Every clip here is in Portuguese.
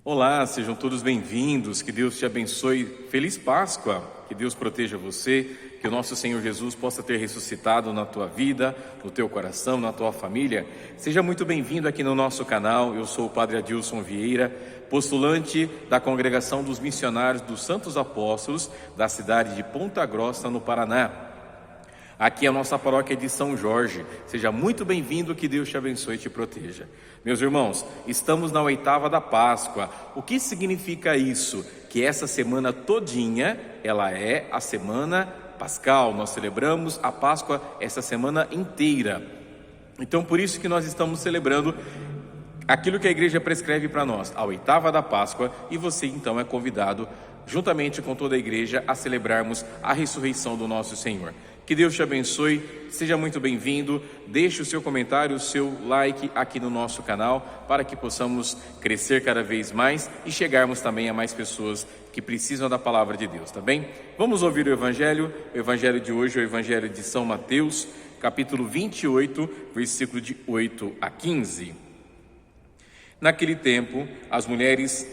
Olá, sejam todos bem-vindos, que Deus te abençoe, feliz Páscoa, que Deus proteja você, que o nosso Senhor Jesus possa ter ressuscitado na tua vida, no teu coração, na tua família. Seja muito bem-vindo aqui no nosso canal. Eu sou o Padre Adilson Vieira, postulante da Congregação dos Missionários dos Santos Apóstolos da cidade de Ponta Grossa, no Paraná. Aqui é a nossa paróquia de São Jorge. Seja muito bem-vindo, que Deus te abençoe e te proteja. Meus irmãos, estamos na oitava da Páscoa. O que significa isso? Que essa semana todinha, ela é a semana pascal. Nós celebramos a Páscoa essa semana inteira. Então, por isso que nós estamos celebrando aquilo que a igreja prescreve para nós, a oitava da Páscoa, e você então é convidado, juntamente com toda a igreja, a celebrarmos a ressurreição do nosso Senhor. Que Deus te abençoe, seja muito bem-vindo, deixe o seu comentário, o seu like aqui no nosso canal, para que possamos crescer cada vez mais e chegarmos também a mais pessoas que precisam da palavra de Deus, tá bem? Vamos ouvir o Evangelho de hoje é o Evangelho de São Mateus, capítulo 28, versículo de 8 a 15. Naquele tempo, as mulheres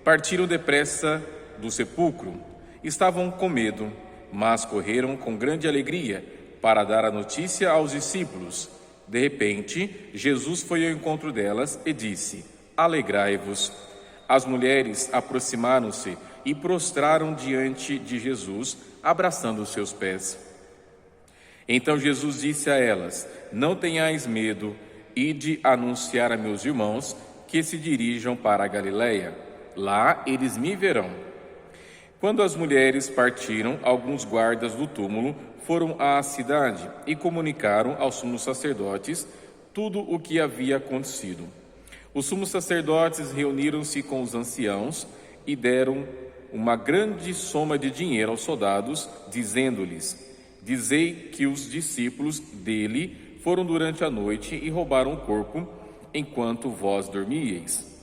partiram depressa do sepulcro, estavam com medo, mas correram com grande alegria para dar a notícia aos discípulos. De repente, Jesus foi ao encontro delas e disse: Alegrai-vos. As mulheres aproximaram-se e prostraram diante de Jesus, abraçando os seus pés. Então Jesus disse a elas: Não tenhais medo, ide anunciar a meus irmãos que se dirijam para a Galileia. Lá eles me verão. Quando as mulheres partiram, alguns guardas do túmulo foram à cidade e comunicaram aos sumos sacerdotes tudo o que havia acontecido. Os sumos sacerdotes reuniram-se com os anciãos e deram uma grande soma de dinheiro aos soldados, dizendo-lhes: Dizei que os discípulos dele foram durante a noite e roubaram o corpo enquanto vós dormíeis.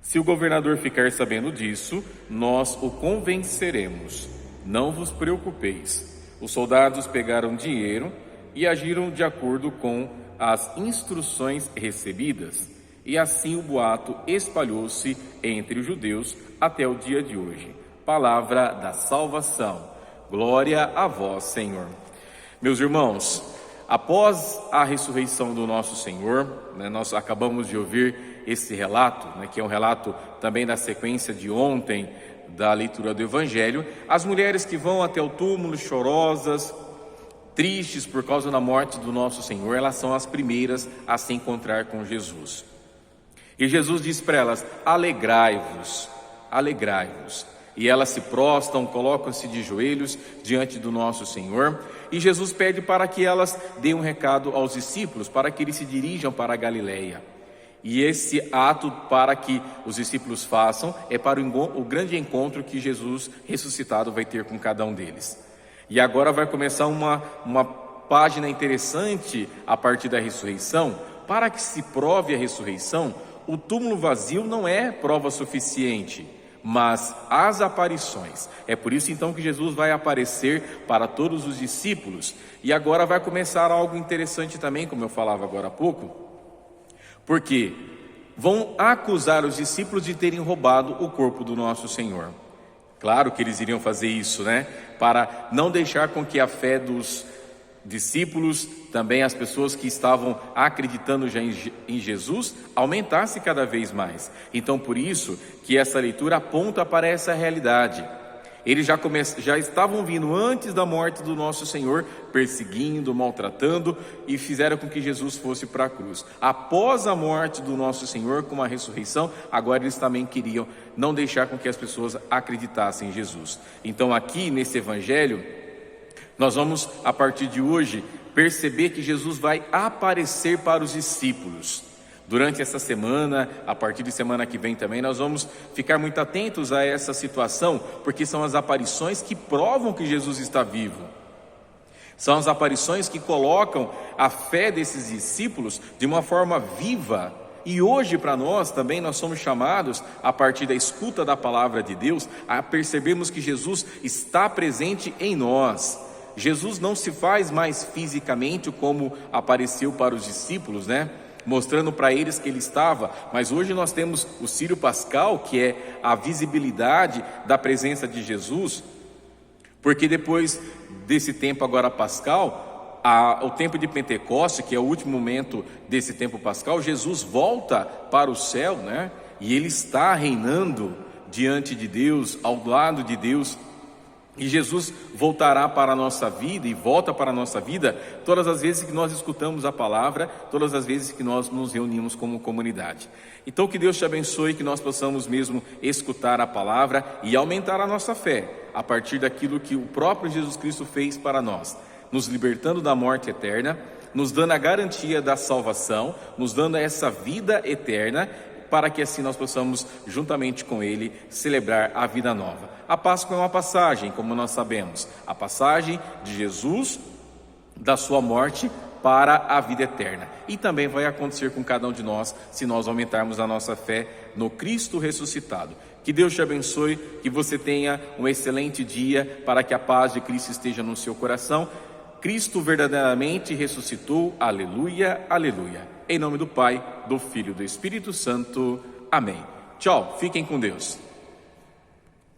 Se o governador ficar sabendo disso, nós o convenceremos. Não vos preocupeis. Os soldados pegaram dinheiro e agiram de acordo com as instruções recebidas. E assim o boato espalhou-se entre os judeus até o dia de hoje. Palavra da salvação. Glória a vós, Senhor. Meus irmãos, após a ressurreição do nosso Senhor, nós acabamos de ouvir esse relato, que é um relato também da sequência de ontem, da leitura do Evangelho. As mulheres que vão até o túmulo chorosas, tristes por causa da morte do nosso Senhor, elas são as primeiras a se encontrar com Jesus. E Jesus diz para elas: alegrai-vos, alegrai-vos. E elas se prostram, colocam-se de joelhos diante do nosso Senhor. E Jesus pede para que elas deem um recado aos discípulos, para que eles se dirijam para a Galileia. E esse ato para que os discípulos façam é para o grande encontro que Jesus ressuscitado vai ter com cada um deles. E agora vai começar uma página interessante a partir da ressurreição. Para que se prove a ressurreição, o túmulo vazio não é prova suficiente, mas as aparições. É por isso então que Jesus vai aparecer para todos os discípulos. E agora vai começar algo interessante também, como eu falava agora há pouco, porque vão acusar os discípulos de terem roubado o corpo do nosso Senhor. Claro que eles iriam fazer isso, para não deixar com que a fé dos discípulos, também as pessoas que estavam acreditando já em Jesus, aumentasse cada vez mais. Então, por isso que essa leitura aponta para essa realidade. Eles já estavam vindo antes da morte do nosso Senhor, perseguindo, maltratando, e fizeram com que Jesus fosse para a cruz. Após a morte do nosso Senhor, com a ressurreição, agora eles também queriam não deixar com que as pessoas acreditassem em Jesus. Então aqui nesse Evangelho, nós vamos, a partir de hoje, perceber que Jesus vai aparecer para os discípulos. Durante essa semana, a partir de semana que vem também, nós vamos ficar muito atentos a essa situação, porque são as aparições que provam que Jesus está vivo. São as aparições que colocam a fé desses discípulos de uma forma viva. E hoje para nós também nós somos chamados, a partir da escuta da palavra de Deus, a percebermos que Jesus está presente em nós. Jesus não se faz mais fisicamente como apareceu para os discípulos, mostrando para eles que ele estava. Mas hoje nós temos o Círio Pascal, que é a visibilidade da presença de Jesus, porque depois desse tempo agora pascal, o tempo de Pentecoste, que é o último momento desse tempo pascal, Jesus volta para o céu, né? E ele está reinando diante de Deus, ao lado de Deus. E Jesus voltará para a nossa vida e volta para a nossa vida todas as vezes que nós escutamos a palavra, todas as vezes que nós nos reunimos como comunidade. Então que Deus te abençoe, que nós possamos mesmo escutar a palavra e aumentar a nossa fé a partir daquilo que o próprio Jesus Cristo fez para nós, nos libertando da morte eterna, nos dando a garantia da salvação, nos dando essa vida eterna, para que assim nós possamos, juntamente com Ele, celebrar a vida nova. A Páscoa é uma passagem, como nós sabemos, a passagem de Jesus, da sua morte para a vida eterna. E também vai acontecer com cada um de nós, se nós aumentarmos a nossa fé no Cristo ressuscitado. Que Deus te abençoe, que você tenha um excelente dia, para que a paz de Cristo esteja no seu coração. Cristo verdadeiramente ressuscitou, aleluia, aleluia. Em nome do Pai, do Filho e do Espírito Santo. Amém. Tchau, fiquem com Deus.